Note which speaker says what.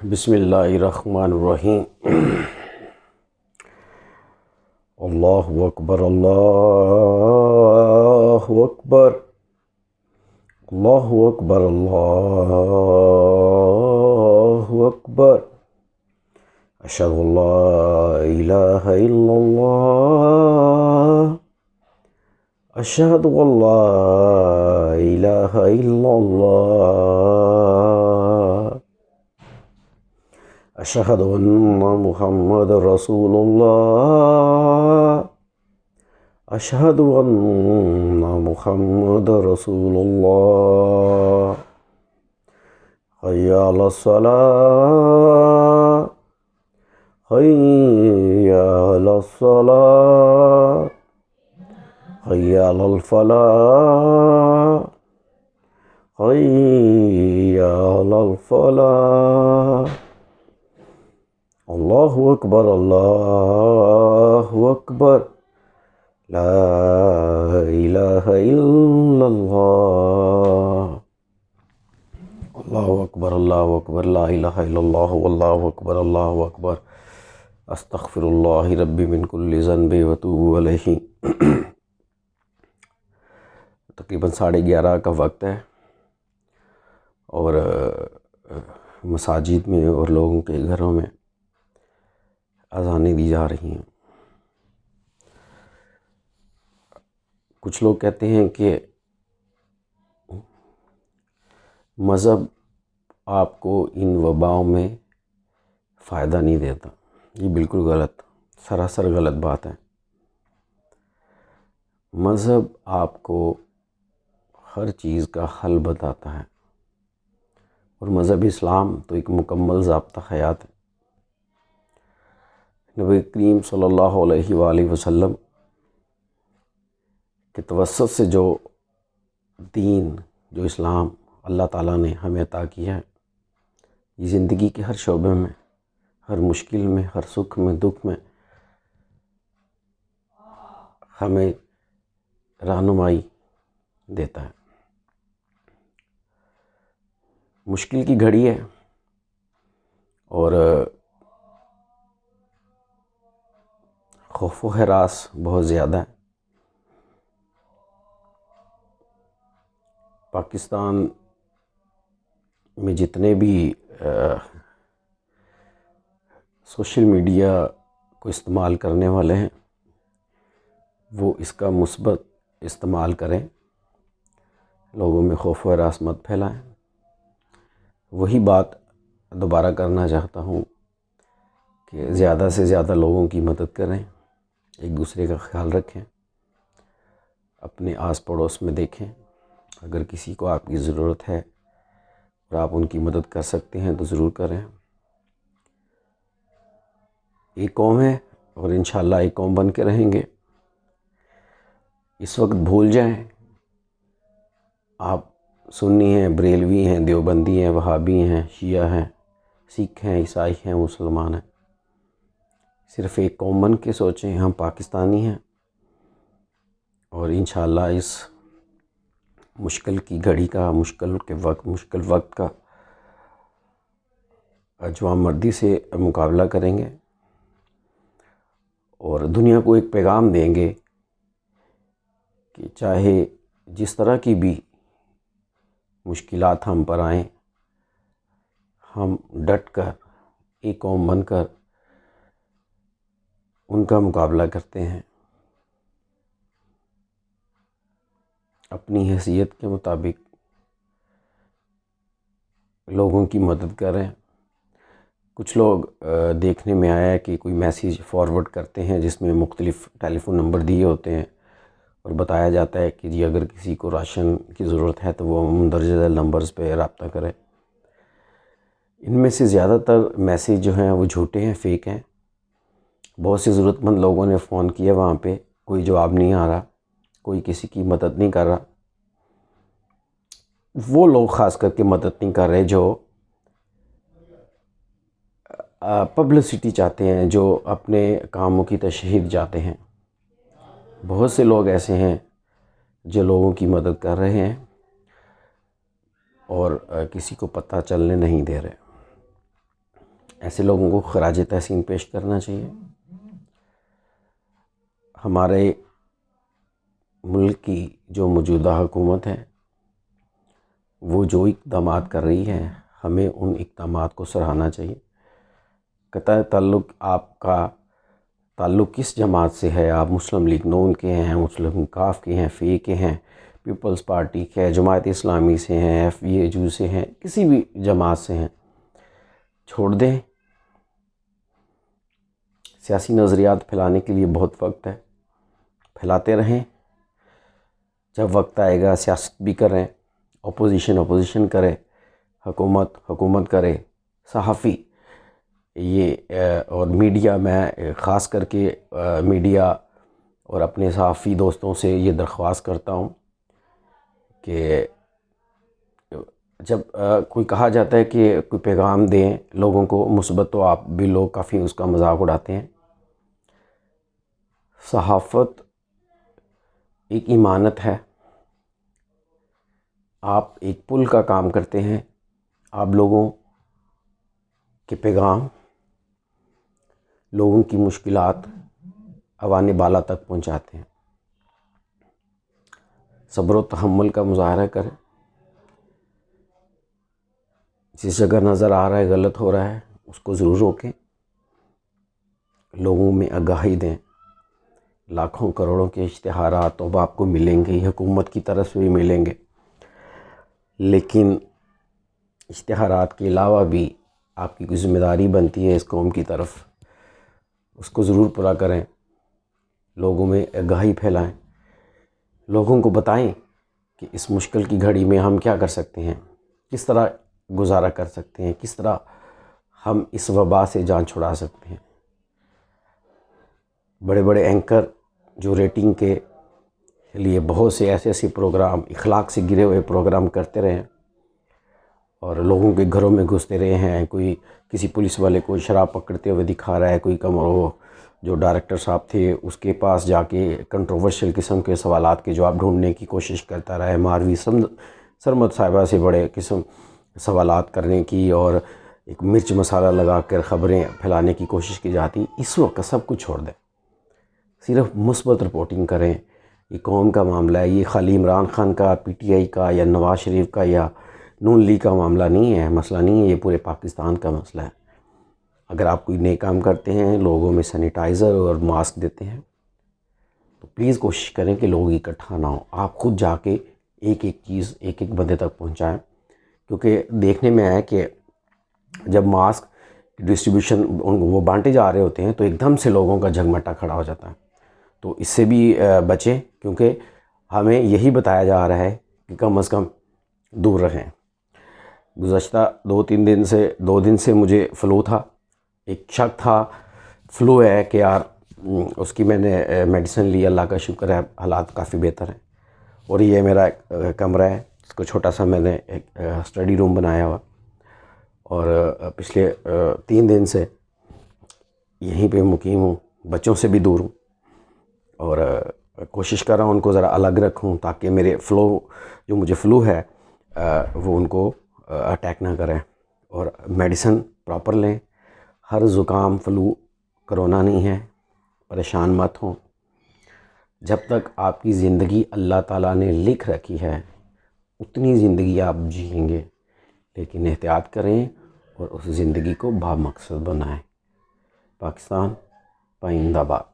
Speaker 1: بسم اللہ الرحمن الرحیم۔ اللہ اکبر اللہ اکبر اللہ اکبر اللہ اکبر اشہد ان لا الہ الا اللہ اشہد ان لا الہ الا اللہ اشہد ان محمد رسول اللہ اشہد ان محمد رسول اللہ حی علی الصلاۃ حی علی الصلاۃ حی علی الفلاح حی علی الفلاح۔ اللہ اکبر اللہ اکبر لا الہ الا اللہ۔ اللہ اکبر لا الہ الا اللہ واللہ اکبر اللہ اکبر استغفر اللہ ربی من کل ذنب واتوب الیہ۔ تقریباً 11:30 کا وقت ہے اور مساجد میں اور لوگوں کے گھروں میں اذانیں دی جا رہی ہیں۔ کچھ لوگ کہتے ہیں کہ مذہب آپ کو ان وباؤں میں فائدہ نہیں دیتا۔ یہ بالکل غلط، سراسر غلط بات ہے۔ مذہب آپ کو ہر چیز کا حل بتاتا ہے، اور مذہب اسلام تو ایک مکمل ضابطہ حیات ہے۔ نبی کریم صلی اللہ علیہ وآلہ وسلم کے توسط سے جو دین، جو اسلام اللہ تعالیٰ نے ہمیں عطا کیا ہے، یہ زندگی کے ہر شعبے میں، ہر مشکل میں، ہر سکھ میں، دکھ میں ہمیں رہنمائی دیتا ہے۔ مشکل کی گھڑی ہے اور خوف و ہراس بہت زیادہ ہے۔ پاکستان میں جتنے بھی سوشل میڈیا کو استعمال کرنے والے ہیں وہ اس کا مثبت استعمال کریں، لوگوں میں خوف و ہراس مت پھیلائیں۔ وہی بات دوبارہ کرنا چاہتا ہوں کہ زیادہ سے زیادہ لوگوں کی مدد کریں، ایک دوسرے کا خیال رکھیں، اپنے آس پڑوس میں دیکھیں، اگر کسی کو آپ کی ضرورت ہے اور آپ ان کی مدد کر سکتے ہیں تو ضرور کریں۔ ایک قوم ہے اور انشاءاللہ ایک قوم بن کے رہیں گے۔ اس وقت بھول جائیں آپ سنی ہیں، بریلوی ہیں، دیوبندی ہیں، وہابی ہیں، شیعہ ہیں، سکھ ہیں، عیسائی ہیں، مسلمان ہیں۔ صرف ایک قوم بن کے سوچیں، ہم پاکستانی ہیں، اور انشاءاللہ اس مشکل کی گھڑی کا، مشکل وقت کا جوان مردی سے مقابلہ کریں گے، اور دنیا کو ایک پیغام دیں گے کہ چاہے جس طرح کی بھی مشکلات ہم پر آئیں، ہم ڈٹ کر ایک قوم بن کر ان کا مقابلہ کرتے ہیں، اپنی حیثیت کے مطابق لوگوں کی مدد کریں۔ کچھ لوگ دیکھنے میں آیا ہے کہ کوئی میسیج فارورڈ کرتے ہیں جس میں مختلف ٹیلی فون نمبر دیے ہوتے ہیں اور بتایا جاتا ہے کہ جی اگر کسی کو راشن کی ضرورت ہے تو وہ مندرجہ ذیل نمبرز پہ رابطہ کرے۔ ان میں سے زیادہ تر میسیج جو ہیں وہ جھوٹے ہیں، فیک ہیں۔ بہت سے ضرورت مند لوگوں نے فون کیا، وہاں پہ کوئی جواب نہیں آ رہا، کوئی کسی کی مدد نہیں کر رہا۔ وہ لوگ خاص کر کے مدد نہیں کر رہے جو پبلسٹی چاہتے ہیں، جو اپنے کاموں کی تشہیر چاہتے ہیں۔ بہت سے لوگ ایسے ہیں جو لوگوں کی مدد کر رہے ہیں اور کسی کو پتہ چلنے نہیں دے رہے۔ ایسے لوگوں کو خراج تحسین پیش کرنا چاہیے۔ ہمارے ملک کی جو موجودہ حکومت ہے وہ جو اقدامات کر رہی ہے ہمیں ان اقدامات کو سراہنا چاہیے۔ قطع تعلق آپ کا تعلق کس جماعت سے ہے، آپ مسلم لیگ نون کے ہیں، مسلم کاف کے ہیں، فی کے ہیں، پیپلز پارٹی کے ہیں، جماعت اسلامی سے ہیں، ایف وی اے جو سے ہیں، کسی بھی جماعت سے ہیں، چھوڑ دیں۔ سیاسی نظریات پھیلانے کے لیے بہت وقت ہے، پھیلاتے رہیں۔ جب وقت آئے گا سیاست بھی کریں، اپوزیشن کرے، حکومت کرے، صحافی یہ اور میڈیا، میں خاص کر کے میڈیا اور اپنے صحافی دوستوں سے یہ درخواست کرتا ہوں کہ جب کوئی کہا جاتا ہے کہ کوئی پیغام دیں لوگوں کو مثبت، تو آپ بھی لوگ کافی اس کا مذاق اڑاتے ہیں۔ صحافت ایک امانت ہے، آپ ایک پل کا کام کرتے ہیں، آپ لوگوں کے پیغام، لوگوں کی مشکلات اوان بالا تک پہنچاتے ہیں۔ صبر و تحمل کا مظاہرہ کریں، جس جگہ نظر آ رہا ہے غلط ہو رہا ہے اس کو ضرور روکیں، لوگوں میں آگاہی دیں۔ لاکھوں کروڑوں کے اشتہارات اب آپ کو ملیں گے، حکومت کی طرف سے بھی ملیں گے، لیکن اشتہارات کے علاوہ بھی آپ کی کوئی ذمہ داری بنتی ہے اس قوم کی طرف، اس کو ضرور پورا کریں۔ لوگوں میں آگاہی پھیلائیں، لوگوں کو بتائیں کہ اس مشکل کی گھڑی میں ہم کیا کر سکتے ہیں، کس طرح گزارا کر سکتے ہیں، کس طرح ہم اس وبا سے جان چھڑا سکتے ہیں۔ بڑے بڑے اینکر جو ریٹنگ کے لیے بہت سے ایسے پروگرام، اخلاق سے گرے ہوئے پروگرام کرتے رہے ہیں اور لوگوں کے گھروں میں گھستے رہے ہیں، کوئی کسی پولیس والے کو شراب پکڑتے ہوئے دکھا رہا ہے، کوئی جو ڈائریکٹر صاحب تھے اس کے پاس جا کے کنٹروورشل قسم کے سوالات کے جواب ڈھونڈنے کی کوشش کرتا رہا ہے، ماروی سرمد صاحبہ سے بڑے قسم سوالات کرنے کی اور ایک مرچ مسالہ لگا کر خبریں پھیلانے کی کوشش کی جاتی۔ اس وقت سب کچھ چھوڑ دیں، صرف مثبت رپورٹنگ کریں۔ یہ قوم کا معاملہ ہے، یہ خالی عمران خان کا، پی ٹی آئی کا یا نواز شریف کا یا نون لیگ کا معاملہ نہیں ہے، مسئلہ نہیں ہے، یہ پورے پاکستان کا مسئلہ ہے۔ اگر آپ کوئی نئے کام کرتے ہیں، لوگوں میں سینیٹائزر اور ماسک دیتے ہیں، تو پلیز کوشش کریں کہ لوگ اکٹھا نہ ہوں، آپ خود جا کے ایک ایک چیز ایک ایک بندے تک پہنچائیں، کیونکہ دیکھنے میں ہے کہ جب ماسک ڈسٹریبیوشن وہ بانٹے جا رہے ہوتے ہیں تو ایک دم سے لوگوں کا جھگمٹا کھڑا ہو جاتا ہے۔ تو اس سے بھی بچیں، کیونکہ ہمیں یہی بتایا جا رہا ہے کہ کم از کم دور رہیں۔ گزشتہ دو دن سے مجھے فلو تھا، ایک شک تھا فلو ہے کہ یار اس کی میں نے میڈیسن لی، اللہ کا شکر ہے حالات کافی بہتر ہیں۔ اور یہ میرا کمرہ ہے، اس کو چھوٹا سا میں نے ایک اسٹڈی روم بنایا ہوا، اور پچھلے 3 دن سے یہیں پہ مقیم ہوں، بچوں سے بھی دور ہوں، اور کوشش کر رہا ہوں ان کو ذرا الگ رکھوں تاکہ میرے جو مجھے فلو ہے وہ ان کو اٹیک نہ کریں، اور میڈیسن پراپر لیں۔ ہر زکام فلو کرونا نہیں ہے، پریشان مت ہوں۔ جب تک آپ کی زندگی اللہ تعالیٰ نے لکھ رکھی ہے اتنی زندگی آپ جئیں گے، لیکن احتیاط کریں اور اس زندگی کو بامقصد بنائیں۔ پاکستان پائندہ باد۔